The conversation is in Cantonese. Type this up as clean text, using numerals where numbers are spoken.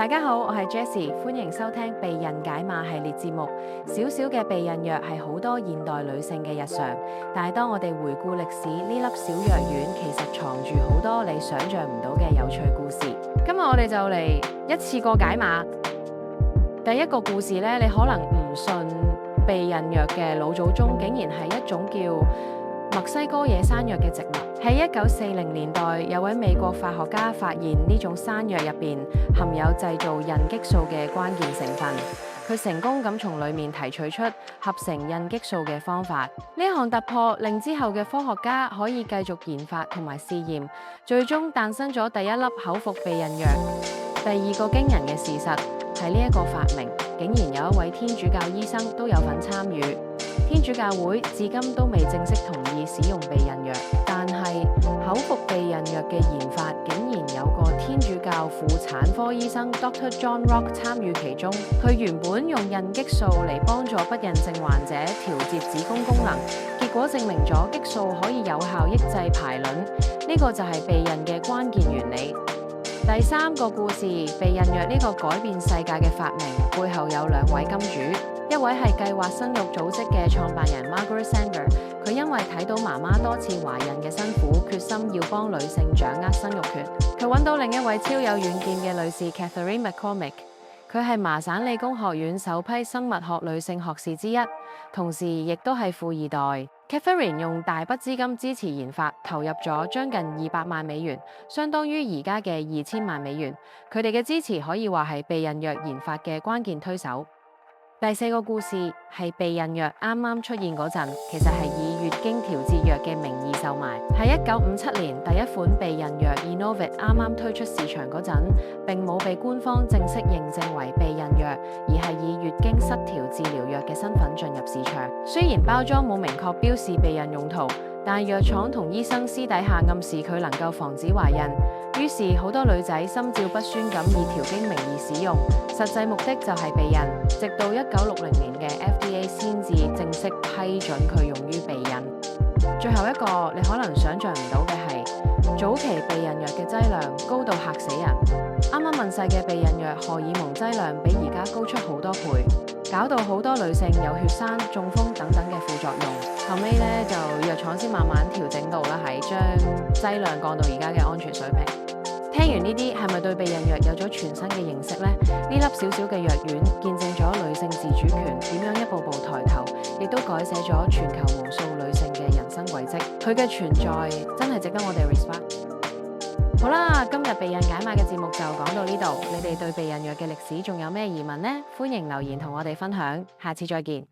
大家好，我係 Jessie，歡迎收聽避孕解碼系列節目。小小嘅避孕藥係好多現代女性嘅日常，但係當我哋回顧歷史，呢粒小藥丸其實藏住好多你想象唔到嘅有趣故事。今日我哋就嚟一次過解碼。第一個故事呢，你可能唔信避孕藥嘅老祖宗竟然係一種叫墨西哥野山藥嘅植物。喺1940年代，有位美國化學家發現呢種山藥入邊含有製造孕激素嘅關鍵成分，佢成功咁從裡面提取出合成孕激素嘅方法。呢項突破令之後嘅科學家可以繼續研發同埋試驗，最終誕生咗第一粒口服避孕藥。第二個驚人嘅事實係呢一個發明竟然有一位天主教醫生都有份參與。天主教會至今都未正式同意使用避孕藥，但係口服避孕藥嘅研發竟然有個天主教婦產科醫生 Dr. John Rock 參與其中。佢原本用孕激素嚟幫助不孕症患者調節子宮功能，結果證明咗激素可以有效抑制排卵，呢個就係避孕嘅關鍵原理。第三個故事，避孕藥呢個改變世界嘅發明背後有兩位金主。一位係計劃生育組織嘅創辦人 Margaret Sanger， 佢因為睇到媽媽多次懷孕嘅辛苦，決心要幫女性掌握生育權。佢揾到另一位超有遠見嘅女士 Catherine McCormick， 佢係麻省理工學院首批生物學女性學士之一，同時亦都係富二代。Catherine 用大筆資金支持研發，投入咗將近200萬美元，相當於而家嘅2000萬美元。佢哋嘅支持可以話係避孕藥研發嘅關鍵推手。第四個故事係避孕藥啱啱出現嗰陣，其實係以月經調節藥嘅名義售賣。喺1957年，第一款避孕藥 Enovit 啱啱推出市場嗰陣，並冇被官方正式認證為避孕藥，而係以月經失調治療藥嘅身份進入市場。雖然包裝冇明確標示避孕用途，但藥廠同醫生私底下暗示佢能夠防止懷孕，於是好多女仔心照不宣咁以調經名義使用，實際目的就係避孕。直到1960年嘅 FDA 先至正式批准佢用於避孕。最後一個你可能想象唔到嘅係，早期避孕藥嘅劑量高到嚇死人。啱啱問世嘅避孕藥荷爾蒙劑量比而家高出好多倍，搞到好多女性有血栓、中風等等嘅副作用。後尾咧就藥廠先慢慢調整到啦，係將劑量降到而家嘅安全水平。聽完呢啲，係咪對避孕藥有咗全新嘅認識呢？呢粒小小嘅藥丸見證咗女性自主權點樣一步步抬頭，亦都改寫咗全球無數女性嘅人生軌跡。佢嘅存在真係值得我哋 respect。好啦，今日避孕解碼嘅節目就講到呢度。你哋對避孕藥嘅歷史仲有咩疑問呢？歡迎留言同我哋分享。下次再見。